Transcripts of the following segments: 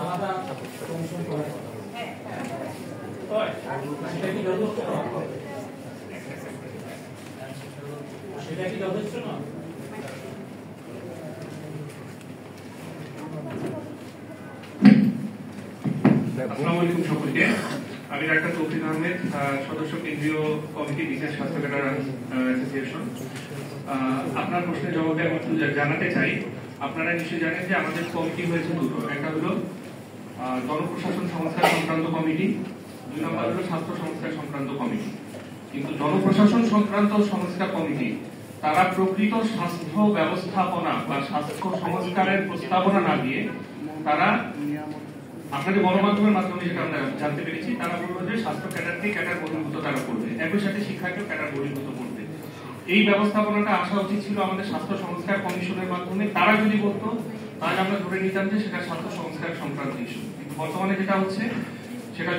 আলাদা কমিশন করা সেটা কি যথেষ্ট না? আসসালামু আলাইকুম সকলকে। আমি ডাক্তার তৌফিক আহমেদ, সদস্য কেন্দ্রীয় কমিটি বিশেষ স্বাস্থ্য ক্যাডার অ্যাসোসিয়েশন। আপনার প্রশ্নের জবাবে আমি একটু জানাতে চাই, আপনারা নিশ্চয়ই জানেন যে আমাদের কমিটি হয়েছে দুটো। একটা হলো জনপ্রশাসন সংস্কার সংক্রান্ত কমিটি, 2 নম্বর হলো স্বাস্থ্য সংস্কার সংক্রান্ত কমিটি। কিন্তু জনপ্রশাসন সংক্রান্ত সংস্কার কমিটি তারা প্রকৃত স্বাস্থ্য ব্যবস্থাপনা বা স্বাস্থ্য সংস্কারের প্রস্তাবনা না দিয়ে তারা আপনাদের গণমাধ্যমের মাধ্যমে যেটা আমরা জানতে পেরেছি, তারা বললো যে স্বাস্থ্য ক্যাডারকে ক্যাডার বহির্ভূত তারা করবে, একই সাথে শিক্ষাকেও ক্যাডার বহির্ভূত করবে। এই ব্যবস্থাপনাটা আসা উচিত ছিল আমাদের স্বাস্থ্য সংস্কার কমিশনের মাধ্যমে। তারা যদি বলতো তাহলে আমরা ধরে নিতাম যে সেটা স্বাস্থ্য সংস্কার সংক্রান্ত ইস্যু। কিন্তু বর্তমানে যেটা হচ্ছে সেটা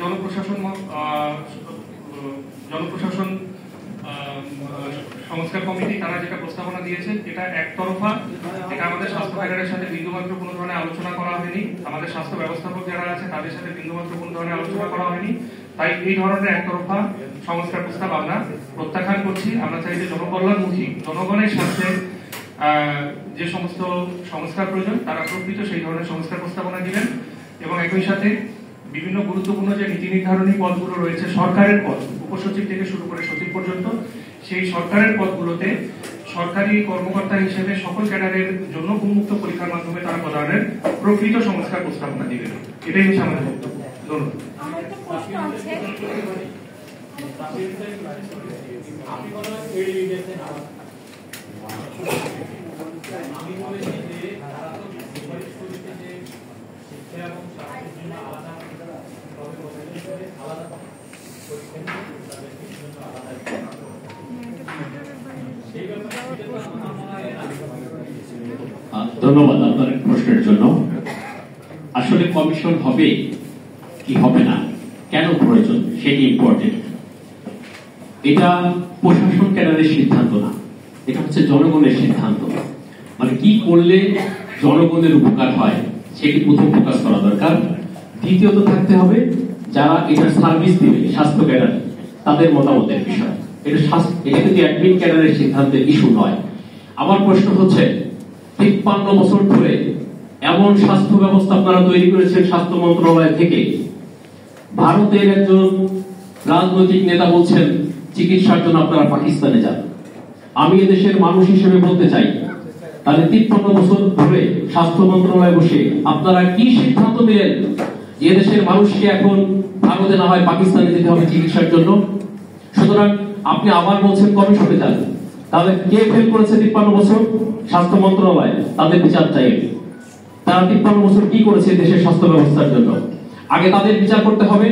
জনপ্রশাসন সংস্কার কমিটি তারা যেটা প্রস্তাবনা দিয়েছে এটা একতরফা। এটা আমাদের স্বাস্থ্য ক্যাডারের সাথে বিন্দুমাত্র কোনো ধরনের আলোচনা করা হয়নি, আমাদের স্বাস্থ্য ব্যবস্থাপক যারা আছে তাদের সাথে বিন্দুমাত্র কোনো ধরনের আলোচনা করা হয়নি। তাই এই ধরনের একতরফা সংস্কার প্রস্তাব আমরা প্রত্যাখ্যান করছি। আমরা চাই যে জনকল্যাণমুখী, জনগণের স্বার্থে যে সমস্ত সংস্কার প্রয়োজন তারা প্রকৃত সেই ধরনের সংস্কার প্রস্তাবনা দিবেন। এবং একই সাথে বিভিন্ন গুরুত্বপূর্ণ যে নীতি নির্ধারণী পদগুলো রয়েছে, সরকারের পদ, উপসচিব থেকে শুরু করে সচিব পর্যন্ত, সেই সরকারের পদগুলোতে সরকারি কর্মকর্তা হিসেবে সকল ক্যাডারের জন্য উন্মুক্ত পরীক্ষার মাধ্যমে তারা প্রদানের প্রকৃত সংস্কার প্রস্তাবনা দিবেন। এটাই হচ্ছে আমাদের বক্তব্য। ধন্যবাদ। আমি বলেছি যে তারা তো সুপারিশ করেছে যে শিক্ষা এবং স্বাস্থ্যের জন্য আলাদা ধন্যবাদ আপনার প্রশ্নের জন্য। আসলে কমিশন হবে কি হবে না, কেন প্রয়োজন সেটি ইম্পর্টেন্ট। এটা প্রশাসন ক্যাডারের সিদ্ধান্ত না, এটা হচ্ছে জনগণের সিদ্ধান্ত। মানে কি করলে জনগণের উপকার হয় সেটি প্রথম ফোকাস করা দরকার। দ্বিতীয়ত থাকতে হবে যারা এটা সার্ভিস দিবে স্বাস্থ্য ক্যাডার, তাদের মতামতের বিষয়। এটা কিন্তু অ্যাডমিন ক্যাডারের সিদ্ধান্তের ইস্যু নয়। আমার প্রশ্ন হচ্ছে 53 বছর ধরে এমন স্বাস্থ্য ব্যবস্থা আপনারা তৈরি করেছেন স্বাস্থ্য মন্ত্রণালয় থেকে, ভারতের একজন রাজনৈতিক নেতা বলছেন চিকিৎসার জন্য আপনারা পাকিস্তানে যান। আমি এদেশের মানুষ হিসেবে বলতে চাই, তাহলে 53 বছর ধরে স্বাস্থ্য মন্ত্রণালয়ে বসে আপনারা কি সিদ্ধান্ত নিলেন যে এদেশের মানুষকে এখন ভারতে না হয় পাকিস্তানে যেতে হবে চিকিৎসার জন্য? সুতরাং আপনি আবার বলছেন কমিশনে যান, তাহলে কে ফেল করেছে 53 বছর? স্বাস্থ্য মন্ত্রণালয়। তাদের বিচার চাই। তারা 53 বছর কি করেছে দেশের স্বাস্থ্য ব্যবস্থার জন্য, আগে তাদের বিচার করতে হবে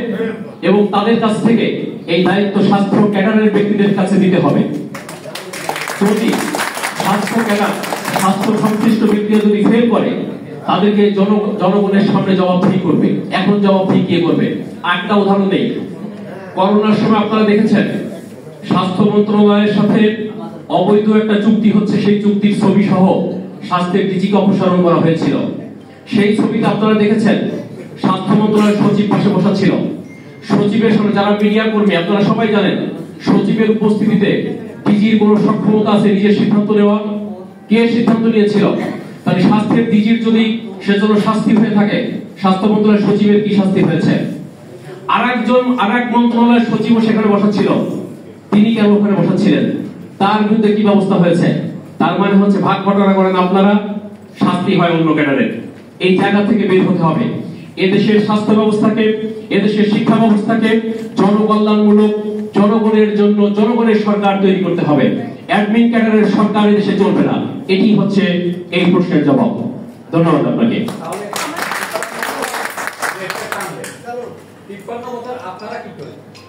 এবং তাদের কাছ থেকে এই দায়িত্ব স্বাস্থ্য ক্যাডারের ব্যক্তিদের কাছে দিতে হবে। যদি স্বাস্থ্য ক্যাডার, স্বাস্থ্য সংশ্লিষ্ট ব্যক্তিরা যদি ফেল করে, তাদেরকে জনগণের সামনে জবাবদিহি করবে। এখন জবাবদিহি কে করবে? একটা উদাহরণ দেই। করোনার সময় আপনারা দেখেছেন স্বাস্থ্য মন্ত্রণালয়ের সাথে অবৈধ একটা চুক্তি হচ্ছে, সেই চুক্তির ছবি সহ স্বাস্থ্যের ডিজিকে অপসারণ করা হয়েছিল। সেই ছবিটা আপনারা দেখেছেন, স্বাস্থ্য মন্ত্রণালয়ের সচিব পাশে বসা ছিল। সচিবের সামনে যারা মিডিয়া কর্মী আপনারা সবাই জানেন, সচিবের উপস্থিতিতে ডিজির কোন সক্ষমতা আছে নিজের সিদ্ধান্ত নেওয়া? কে সিদ্ধান্ত নিয়েছিল? তাহলে স্বাস্থ্যের ডিজির যদি সেজন্য শাস্তি হয়ে থাকে, স্বাস্থ্য মন্ত্রণালয়ের সচিবের কি শাস্তি হয়েছে? আরেক মন্ত্রণালয়ের সচিবও সেখানে বসা ছিল, তিনি কেন ওখানে বসা ছিলেন? তার বিরুদ্ধে কি ব্যবস্থা হয়েছে? তার মানে হচ্ছে ভাগ বটোয়ারা করেন আপনারা, শাস্তি হয় অন্য ক্যাডারের। এই জায়গা থেকে বের হতে হবে। এদেশের স্বাস্থ্য ব্যবস্থাকে, এদেশের শিক্ষা ব্যবস্থাকে জনকল্যাণমূলক, জনগণের জন্য জনগণের সরকার তৈরি করতে হবে। অ্যাডমিন ক্যাডারের সরকার এদেশে চলবে না। এটি হচ্ছে এই প্রশ্নের জবাব। ধন্যবাদ আপনাকে।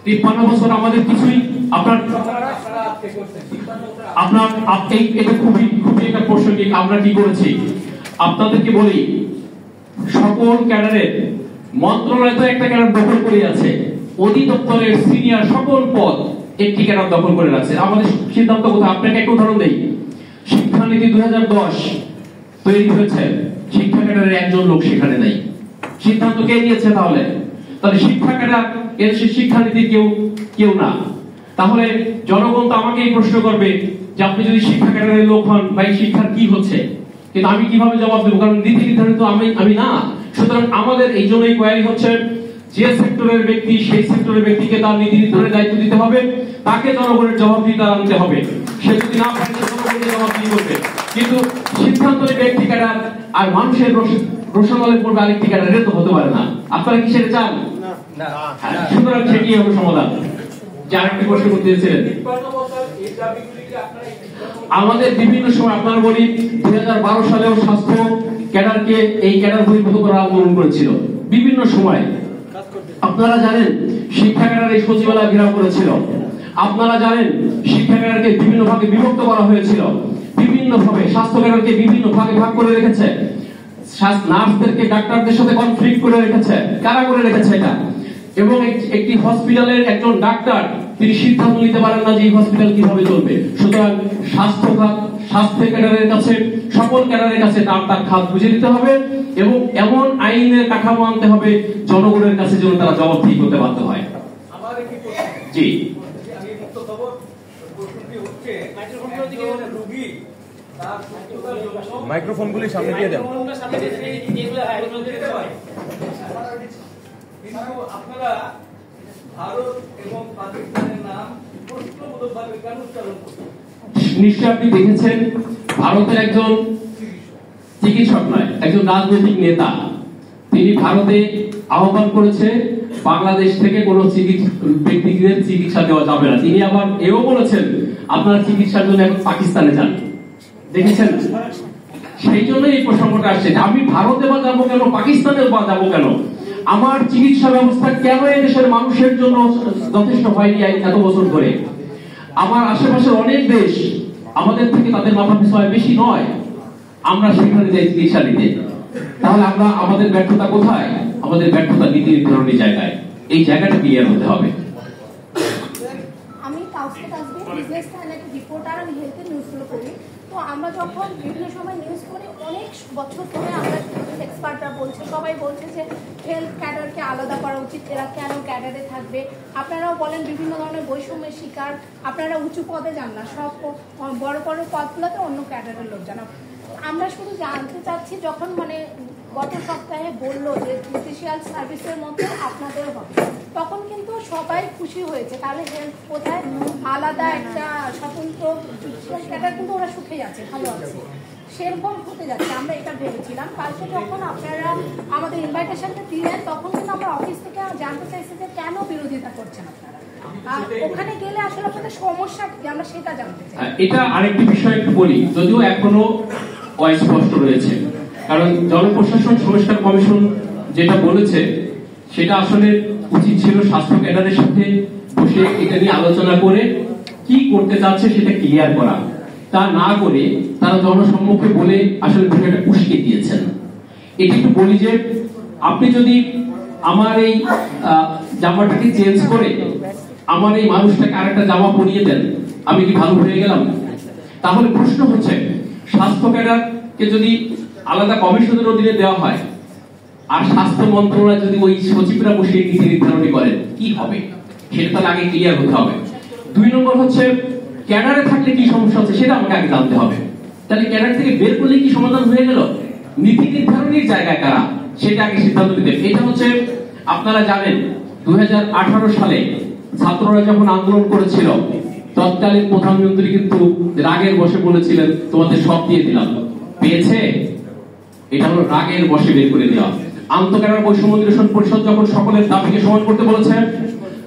53 বছর আমাদের কিছুই আপনার এটা খুবই একটা প্রসঙ্গিক। আমরা কি করেছি আপনাদেরকে বলি, সকল ক্যাডারের মন্ত্রণালয় তো একটা ক্যাডার দখল করে আছে, অধিদপ্তরের সিনিয়র সকল পদ একটি ক্যাডার দখল করে রাখছে। আমাদের সিদ্ধান্ত কোথায়? আপনাকে একটা উদাহরণ দেই। শিক্ষানীতি 2010 তৈরি হয়েছে, শিক্ষা ক্যাডারের একজন লোক সেখানে নেই। সিদ্ধান্ত কে নিয়েছে তাহলে? তাহলে শিক্ষা ক্যাডার এদেশের শিক্ষানীতি কেউ না। তাহলে জনগণ তো আমাকেই প্রশ্ন করবে যে আপনি যদি শিক্ষা ক্যাডারের লোক হন, ভাই শিক্ষার কি হচ্ছে? কিন্তু আমি কিভাবে জবাব দেবো? কারণ নীতি নির্ধারিত আমি না। সুতরাং আমাদের এই জন্যই কোয়ারি হচ্ছে, যে সেক্টরের ব্যক্তি সেই সেক্টরের ব্যক্তিকে তার নীতি নির্ধারণের দায়িত্ব দিতে হবে, তাকে জনগণের জবাবদিহিতা আনতে হবে। সে যদি না পারে জনগণের জবাবদিহি করবে। কিন্তু সিদ্ধান্ত ব্যক্তি ক্যাডার আর মানুষের রোশনালে পড়বে আরেকটি ক্যাডার, এটা তো হতে পারে না। আপনারা কি সেটা চান? না। সুতরাং সেটি হবে সমাধান। যে আরেকটি প্রশ্ন করতে চেয়েছিলেন, আমাদের বিভিন্ন সময় আপনারা বলি 2012 সালেও স্বাস্থ্য ক্যাডারকে এই ক্যাডার বহির্ভূত করার আন্দোলন করেছিল বিভিন্ন সময়। আপনারা জানেন শিক্ষা ক্যাডার এই সচিবালয় ঘেরাও করেছিল। আপনারা জানেন শিক্ষা ক্যাডারকে বিভিন্ন ভাগে বিভক্ত করা হয়েছিল, বিভিন্ন ভাবে স্বাস্থ্য ক্যাডারকে বিভিন্ন ভাগে ভাগ করে রেখেছে, নার্সদেরকে ডাক্তারদের সাথে কনফ্লিক্ট করে রেখেছে। কারা করে রেখেছে এটা? এবং একটি হসপিটালের একজন ডাক্তার তিনি সিদ্ধান্ত নিতে পারেন না যে এই হসপিটাল কিভাবে চলবে। সুতরাং স্বাস্থ্য ক্যাডারের কাছে, সকল ক্যাডারের কাছে তার খাত বুঝে দিতে হবে এবং এমন আইনের কাঠামো আনতে হবে জনগণের কাছে যেন তারা জবাবদিহি করতে বাধ্য হয়। জি, মাইক্রোফোনগুলি সামনে দিয়ে দেন। কিন্তু আপনারা ভারত এবং পাকিস্তানের নাম প্রশ্নবোধকভাবে কেন উচ্চারণ করছেন? নিশ্চয় আপনি দেখেছেন ভারতের একজন চিকিৎসক নয়, একজন রাজনৈতিক নেতা, তিনি ভারতে আহ্বান করেছে বাংলাদেশ থেকে কোন ব্যক্তিকে চিকিৎসা দেওয়া যাবে না। তিনি আবার এও বলেছেন আপনারা চিকিৎসার জন্য এখন পাকিস্তানে যান। দেখেছেন? সেই জন্য এই প্রসঙ্গটা আসছে। আমি ভারতে বা যাবো কেন, পাকিস্তানে বা যাবো কেন? আমার চিকিৎসা ব্যবস্থা কেন এই দেশের মানুষের জন্য যথেষ্ট হয়নি এত বছর ধরে? আমার আশেপাশের অনেক দেশ আমাদের থেকে তাদের মাথা পিছু বেশি নয়, আমরা সেখানে যাই চিকিৎসা নিতে। তাহলে আমরা আমাদের ব্যর্থতা কোথায়? আমাদের ব্যর্থতা নীতি নির্ধারণের জায়গায়। এই জায়গাটা ক্লিয়ার হতে হবে। আমি কাউকে আসবে বিজনেস চ্যানেলের রিপোর্টার, আমি হেলথ নিউজগুলো করি। তো আমরা যখন বিভিন্ন সময় নিউজ করি, অনেক বছর ধরে আমরা এক্সপার্টরা বলছে, সবাই বলছে যে হেলথ ক্যাডারকে আলাদা করা উচিত, এরা কেন ক্যাডারে থাকবে? আপনারাও বলেন বিভিন্ন ধরনের বৈষম্যের শিকার, আপনারা উঁচু পদে যান না, সব বড় বড় পদগুলোতে অন্য ক্যাডারের লোক যান। আমরা শুধু জানতে চাচ্ছি, যখন গত সপ্তাহে বললো যে জুডিশিয়াল সার্ভিসের মধ্যে আপনাদের হবে, তখন কিন্তু সবাই খুশি হয়েছে। তাহলে হেলথ কোথায় আলাদা একটা স্বতন্ত্র জুডিশিয়াল ক্যাডার, কিন্তু ওরা সুখে যাচ্ছে, ভালো আছে, সেরকম হতে যাচ্ছে। আমরা এটা ভেবেছিলাম। কালকে যখন আপনারা আমাদের ইনভাইটেশনটা দিলেন, তখন কিন্তু আমরা অফিস থেকে জানতে চাইছি যে কেন বিরোধিতা করছেন আপনারা, আর ওখানে গেলে আসলে আপনাদের সমস্যা কি, আমরা সেটা জানতে চাই। এটা আরেকটি বিষয় একটু বলি, যদিও এখনো অস্পষ্ট রয়েছে। কারণ জনপ্রশাসন সংস্কার কমিশন যেটা বলেছে সেটা আসলে উচিত ছিল স্বাস্থ্য ক্যাডারের সাথে বসে এটা নিয়ে আলোচনা করে কি করতে চাচ্ছে সেটা ক্লিয়ার করা। তা না করে তারা জনসম্মুখে বলে আসলে বিষয়টা উস্কে দিয়েছেন। এটি একটু বলি যে আপনি যদি আমার এই জামাটাকে চেঞ্জ করে আমার এই মানুষটাকে আরেকটা জামা পরিয়ে দেন, আমি কি ভালো হয়ে গেলাম? তাহলে প্রশ্ন হচ্ছে, স্বাস্থ্য ক্যাডারকে যদি আলাদা কমিশনের অধীনে দেওয়া হয় আর স্বাস্থ্য মন্ত্রণালয় যদি ওই সচিবরা বসে নীতি নির্ধারণী করেন, কি হবে? সেটা তাহলে আগে ক্লিয়ার হতে হবে। 2 নম্বর হচ্ছে, ক্যাডারে থাকলে কি সমস্যা হচ্ছে সেটা আমাকে আগে জানতে হবে। তাহলে ক্যাডার থেকে বের করলে কি সমাধান হয়ে গেল? নীতি নির্ধারণীর জায়গায় কারা, সেটা আগে সিদ্ধান্ত নিতে। এটা হচ্ছে, আপনারা জানেন 2018 সালে ছাত্ররা যখন আন্দোলন করেছিল, তৎকালীন প্রধানমন্ত্রী কিন্তু রাগের বশে বলেছিলেন তোমাদের সব দিয়ে দিলাম। পেয়েছে? এটা হলো রাগের বশে বের করে দেওয়া। আন্তঃক্যাডার বৈষম্য নিরসন পরিষদ যখন সকলের দাবিকে সমান করতে বলেছে,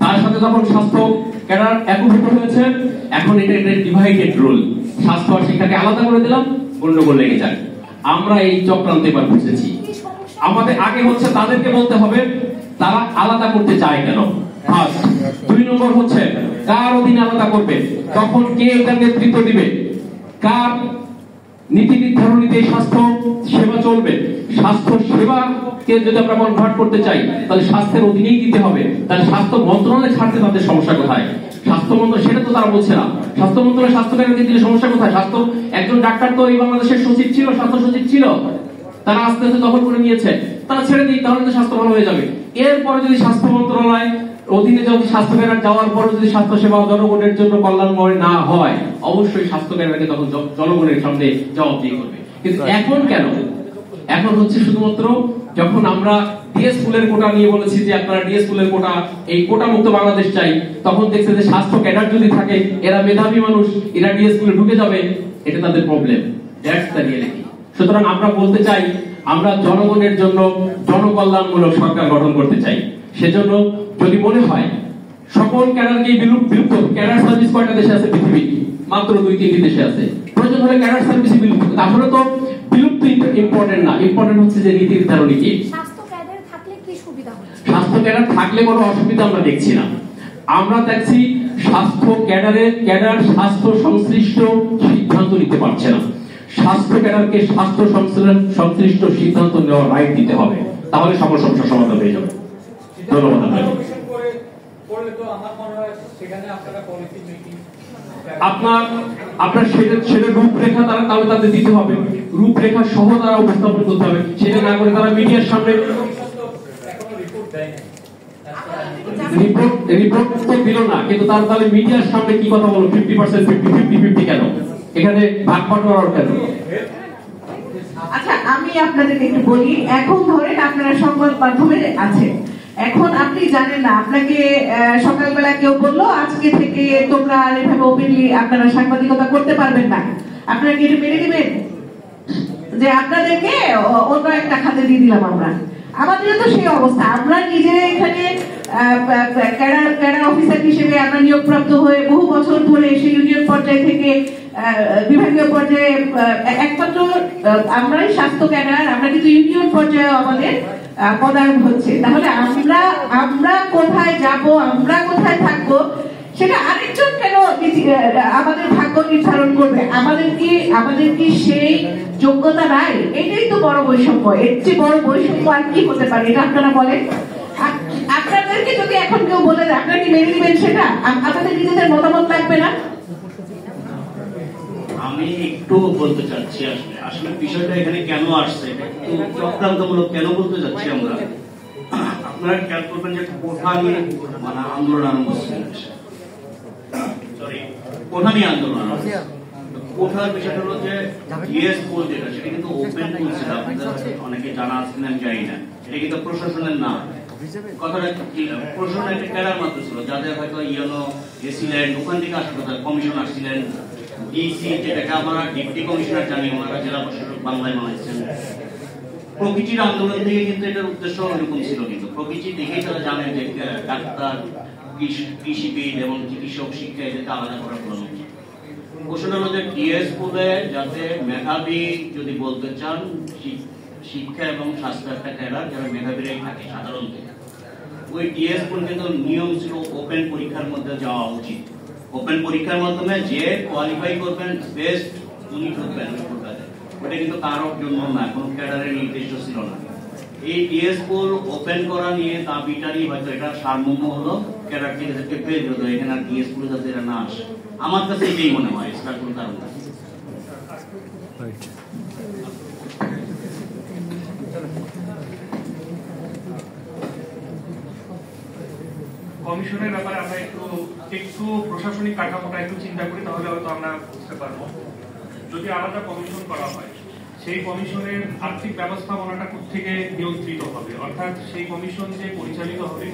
তার সাথে যখন স্বাস্থ্য ক্যাডার একীভূত হয়েছে, এখন এটা ডিভাইডেড রোল। স্বাস্থ্য আর শিক্ষাকে আলাদা করে দিলাম, গন্ডগোল লেগে যায়। আমরা এই চক্রান্তে এবার বুঝেছি। আমাদের আগে হচ্ছে তাদেরকে বলতে হবে তারা আলাদা করতে চায় কেন। 2 নম্বর হচ্ছে, কার অধীনে আলাদা করবে, তখন কে এটার নেতৃত্ব দিবে, কার নীতি নির্ধারণীতে স্বাস্থ্য সেবা চলবে। স্বাস্থ্য সেবা কে যদি আমরা কনভার্ট করতে চাই তাহলে স্বাস্থ্যের অধীনেই দিতে হবে। তাহলে স্বাস্থ্য মন্ত্রণালয় ছাড়তে তাদের সমস্যা কোথায়? স্বাস্থ্য মন্ত্রণালয় সেটা তো তারা বলছে না। স্বাস্থ্য মন্ত্রণালয় স্বাস্থ্য ক্যাডারকে দিলে সমস্যা কোথায়? স্বাস্থ্য একজন ডাক্তার তো এই বাংলাদেশের সচিব ছিল, স্বাস্থ্য সচিব ছিল, তারা আস্তে আস্তে দখল করে নিয়েছে। তারা ছেড়ে দিই, তাহলে তো স্বাস্থ্য ভালো হয়ে যাবে। এরপরে যদি স্বাস্থ্য মন্ত্রণালয় অধীনে যদি স্বাস্থ্য ক্যাডার যাওয়ার পরে যদি স্বাস্থ্য সেবা জনগণের জন্য কল্যাণময় না হয়, অবশ্যই স্বাস্থ্য ক্যাডারকে তখন জনগণের সামনে জবাবদিহি করবে। কিন্তু এখন কেন? এখন হচ্ছে শুধুমাত্র যখন আমরা ডিএস স্কুলের কোটা নিয়ে বলেছি যে আপনারা ডিএস স্কুলের কোটা, এই কোটা মুক্ত বাংলাদেশ চাই, তখন দেখছে যে স্বাস্থ্য ক্যাডার যদি থাকে, এরা মেধাবী মানুষ, এরা ডিএস স্কুলে ঢুকে যাবে, এটা তাদের প্রবলেম। That's the reality. সুতরাং আমরা বলতে চাই, আমরা জনগণের জন্য জনকল্যাণমূলক সরকার গঠন করতে চাই। সেজন্য যদি মনে হয় সকল ক্যাডারকেই বিলুপ্ত, ক্যাডার সার্ভিস কয়টা দেশে আছে পৃথিবী? মাত্র 2-3টি দেশে আছে। প্রয়োজন হলে ক্যাডার সার্ভিস বিলুপ্ত। আসলে তো বিলুপ্ত ইম্পর্টেন্ট না, ইম্পর্টেন্ট হচ্ছে যে নীতি নির্ধারণী কি। স্বাস্থ্য ক্যাডার থাকলে কি সুবিধা হচ্ছে? স্বাস্থ্য ক্যাডার থাকলে কোনো অসুবিধা আমরা দেখছি না। আমরা দেখছি স্বাস্থ্য ক্যাডার স্বাস্থ্য সংশ্লিষ্ট সিদ্ধান্ত নিতে পারছে না। স্বাস্থ্য ক্যাডারকে স্বাস্থ্য সংশ্লিষ্ট সিদ্ধান্ত নেওয়ার রাইট দিতে হবে, তাহলে সকল সমস্যার সমাধান হয়ে যাবে। ধন্যবাদ আপনাকে। আপনার সেটা রূপরেখা তাহলে তাদের দিতে হবে, রূপরেখা সহ তারা উপস্থাপন করতে হবে। সেটা না করে তারা মিডিয়ার সামনে রিপোর্ট তো দিল না, কিন্তু তাহলে মিডিয়ার সামনে কি কথা বলো? 50% 50-50 কেন? এখানে ভাগ বাটোয়ারা কেন? আচ্ছা, আমি আপনাদেরকে একটু বলি। এখন ধরেন আপনারা সংবাদ মাধ্যমে আছেন, এখন আপনি জানেন না, আপনাকে সকালবেলা কেউ বললো আজকে থেকে তোমরা আর এভাবে ওপেনলি আপনারা সাংবাদিকতা করতে পারবেন না, আপনারা কি এটা মেনে নেবেন যে আপনাদেরকে অন্য একটা খাতে দিয়ে দিলাম? আমাদেরও তো সেই অবস্থা। আমরা নিজেরা এখানে ক্যাডার অফিসার হিসেবে আমরা নিয়োগপ্রাপ্ত হয়ে বহু বছর ধরে সেই ইউনিয়ন পর্যায় থেকে বিভাগীয় পর্যায়ে একমাত্র আমরাই স্বাস্থ্য ক্যাডার, আমরা কিন্তু ইউনিয়ন পর্যায়ে আমাদের পদায়ন হচ্ছে। তাহলে আমরা কোথায় যাব, আমরা কোথায় থাকবো, সেটা আরেকজন কেন আমাদের ভাগ্য নির্ধারণ করবে? আমাদের কি সেই যোগ্যতা নাই? এটাই তো বড় বৈষম্য। এর চেয়ে বড় বৈষম্য আর কি হতে পারে? এটা আপনারা বলেন। আপনাদেরকে যদি এখন কেউ বলে দেয়, আপনারা কি মেনে নেবেন সেটা? আপনাদের নিজেদের মতামত লাগবে না? আমি একটু বলতে চাচ্ছি আসলে বিষয়টা এখানে কেন আসছে, একটু চক্রান্তমূলক কেন বলতে যাচ্ছি আমরা। আপনারা খেয়াল করবেন যে কোঠা নিয়ে মানে আন্দোলন আরম্ভ হচ্ছে, কোঠা নিয়ে আন্দোলন আরম্ভ হচ্ছে। কোঠার বিষয়টা হলো যে ডিএস স্কুল যেটা, সেটা কিন্তু ওপেন স্কুল ছিল, আপনাদের অনেকে জানা আছে কিনা আমি জানি না। এটা কিন্তু প্রশাসনের না, কথাটা প্রশাসনের একটা ক্যাডার মাত্র ছিল, যাদের হয়তো ইয়েনো এসিলেন, ওখান থেকে আসলে কমিশন আসছিলেন, ডিসি যেটাকে আমরা ডিপটি কমিশনার জানি, ওনারা জেলা প্রশাসক বাংলায় বানাইছেন। প্রকৃতির আন্দোলন থেকে কিন্তু এটার উদ্দেশ্য এরকম ছিল, কিন্তু প্রকৃতি দেখেই তারা জানে যে ডাক্তার, কৃষিবিদ এবং চিকিৎসক শিক্ষা এদেরকে আলাদা করা প্রয়োজন। প্রশ্ন হলো যে ডিএস স্কুলে যাতে মেধাবী যদি বলতে চান, শিক্ষা এবং স্বাস্থ্য একটা ক্যাডার যারা মেধাবীরাই থাকে সাধারণত, ওই ডিএস স্কুল কিন্তু নিয়ম ছিল ওপেন পরীক্ষার মধ্যে যাওয়া উচিত। ওপেন পরীক্ষার মাধ্যমে যে কোয়ালিফাই করবেন বেস্ট উনি ঢুকবেন ওই কোটাতে। ওটা কিন্তু কারোর জন্য না, কোনো ক্যাডারের নির্দিষ্ট ছিল না। এই ডিএস স্কুল ওপেন করা নিয়ে দাবিটারই হয়তো এটা সারমর্ম হলো ক্যাডার থেকে যাতে পেয়ে যেত, এখানে আর ডিএস স্কুলে যাতে এরা না আসে। আমার কাছে এটাই মনে হয়, সেটার কোনো কারণ না। কমিশনের ব্যাপারে আমরা একটু প্রশাসনিক কাঠামোটা একটু চিন্তা করি, তাহলে হয়তো আমরা বুঝতে পারবো। যদি আলাদা কমিশন করা হয়, সেই কমিশনের আর্থিক ব্যবস্থাপনাটা থেকে নিয়ন্ত্রিত হবে, অর্থাৎ সেই কমিশন যে পরিচালিত হবে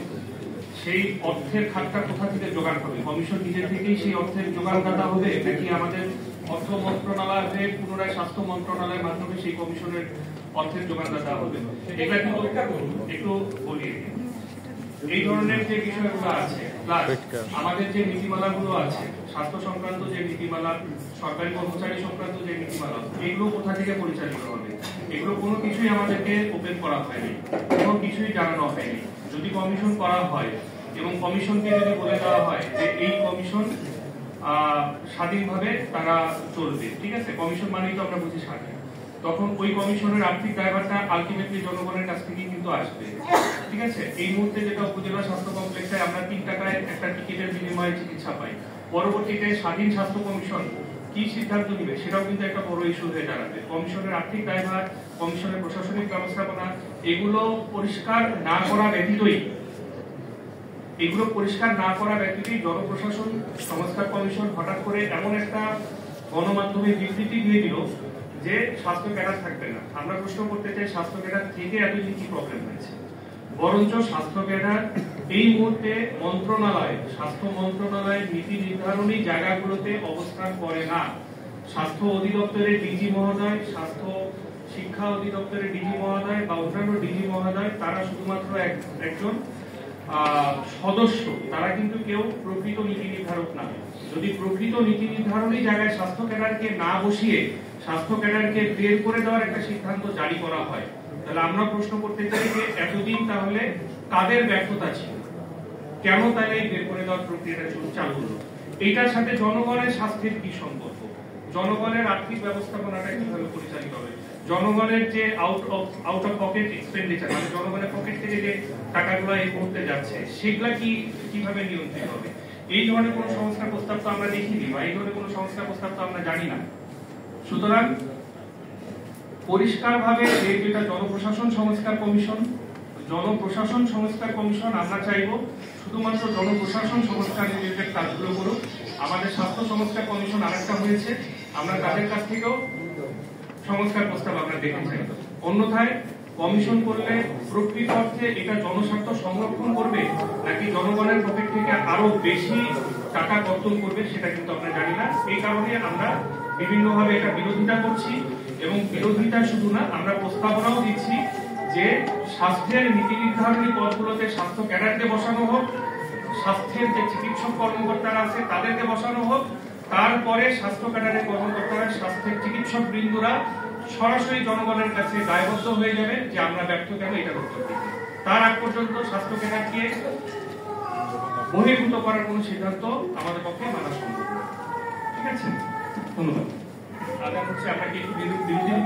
সেই অর্থের খাতটা কোথা থেকে জোগাড় হবে? কমিশন নিজে থেকেই সেই অর্থের জোগাড়দাতা হবে, নাকি আমাদের অর্থ মন্ত্রণালয় হয়ে পুনরায় স্বাস্থ্য মন্ত্রণালয়ের মাধ্যমে সেই কমিশনের অর্থের জোগাড়দাতা হবে? এটা কিন্তু একটু বলি। এই ধরনের যে বিষয়গুলো আছে, প্লাস আমাদের যে নীতিমালাগুলো আছে, স্বাস্থ্য সংক্রান্ত যে নীতিমালা, সরকারি কর্মচারী সংক্রান্ত যে নীতিমালা, এগুলো কোথা থেকে পরিচালিত হবে? এগুলো কোনো কিছুই আমাদেরকে ওপেন করা হয়নি, কোনো কিছুই জানানো হয়নি। যদি কমিশন করা হয় এবং কমিশনকে যদি বলে দেওয়া হয় যে এই কমিশন স্বাধীনভাবে তারা চলবে, ঠিক আছে, কমিশন মানেই তো আমরা বুঝি স্বাধীন, তো তখন ওই কমিশনের আর্থিক দায়ভারটা আলটিমেটলি জনগণের কাছ থেকেই কিন্তু আসবে। ঠিক আছে, এই মুহূর্তে যেটা উপজেলা স্বাস্থ্য কমপ্লেক্সে আমরা 3 টাকায় একটা টিকিটের বিনিময়ে চিকিৎসা পাই, পরবর্তীতে স্বাধীন স্বাস্থ্য কমিশন কি সিদ্ধান্ত নিবে সেটাও কিন্তু একটা বড় ইস্যু হয়ে দাঁড়াবে। কমিশনের আর্থিক দায়ভার, কমিশনের প্রশাসনিক ব্যবস্থাপনা এগুলো পরিষ্কার না করা ব্যতীতই জনপ্রশাসন সংস্কার কমিশন হঠাৎ করে এমন একটা গণমাধ্যমে বিবৃতি দিয়ে দিল যে স্বাস্থ্য ক্যাডার থাকবে না। আমরা প্রশ্ন করতে চাই, স্বাস্থ্য ক্যাডার থেকে এতদিন কি প্রবলেম হয়েছে? বরঞ্চ স্বাস্থ্য ক্যাডার এই মুহূর্তে স্বাস্থ্য মন্ত্রণালয়ের নীতি নির্ধারণী জায়গাগুলোতে অবস্থান করে না। স্বাস্থ্য অধিদপ্তরের ডিজি মহোদয়, স্বাস্থ্য শিক্ষা অধিদপ্তরের ডিজি মহোদয় বা অন্যান্য ডিজি মহোদয় তারা শুধুমাত্র একজন সদস্য, তারা কিন্তু কেউ প্রকৃত নীতি নির্ধারক না। যদি প্রকৃত নীতি নির্ধারণী জায়গায় স্বাস্থ্য ক্যাডারকে না বসিয়ে স্বাস্থ্য ক্যাডারকে বের করে দেওয়ার একটা সিদ্ধান্ত জারি করা হয়, তাহলে আমরা প্রশ্ন করতে চাই যে এতদিন তাহলে কাদের ব্যর্থতা ছিল? কেন তাহলে এই বের করে দেওয়ার প্রক্রিয়াটা চালু হলো? এটার সাথে জনগণের স্বাস্থ্যের কি সম্পর্ক? জনগণের আর্থিক ব্যবস্থাপনাটা কিভাবে পরিচালিত হবে? জনগণের যে আউট অফ পকেট এক্সপেন্ডিচার, মানে জনগণের পকেট থেকে যে টাকাগুলো এই মুহূর্তে যাচ্ছে সেগুলা কিভাবে নিয়ন্ত্রিত হবে? এই ধরনের কোন সংস্কার প্রস্তাব তো আমরা দেখিনি, বা এই ধরনের কোন সংস্কার প্রস্তাব তো আমরা জানি না। সুতরাং পরিষ্কারভাবে যেটা জনপ্রশাসন সংস্কার কমিশন আমরা চাইব শুধুমাত্র জনপ্রশাসন সংস্কার রিলেটেড কাজগুলো করুক। আমাদের স্বাস্থ্য সংস্কার কমিশন আরেকটা হয়েছে, আমরা তাদের কাছ থেকেও সংস্কার প্রস্তাব আমরা দেখতে চাই। অন্যথায় কমিশন করলে প্রকৃত অর্থে এটা জনস্বার্থ সংরক্ষণ করবে নাকি জনগণের পকেট থেকে আরো বেশি টাকা কর্তন করবে সেটা কিন্তু আমরা জানি না। এই কারণে আমরা বিভিন্নভাবে এটা বিরোধিতা করছি, এবং বিরোধিতা শুধু না, আমরা প্রস্তাবনাও দিচ্ছি যে স্বাস্থ্যের নীতি নির্ধারণী পদগুলোতে স্বাস্থ্য ক্যাডারকে বসানো হোক, স্বাস্থ্যের যে চিকিৎসক কর্মকর্তারা আছে তাদেরকে বসানো হোক, তারপরে স্বাস্থ্য ক্যাডারের কর্মকর্তারা, স্বাস্থ্যের চিকিৎসক বৃন্দরা সরাসরি জনগণের কাছে দায়বদ্ধ হয়ে যাবে যে আমরা ব্যর্থ কেন এটার উত্তর দিতে। তার আগ পর্যন্ত স্বাস্থ্য ক্যাডারকে বহির্ভূত করার কোন সিদ্ধান্ত আমাদের পক্ষে মানা সম্ভব। ঠিক আছে, ধন্যবাদ। আগাম হচ্ছে আপনাকে একটু বিরতি দিব।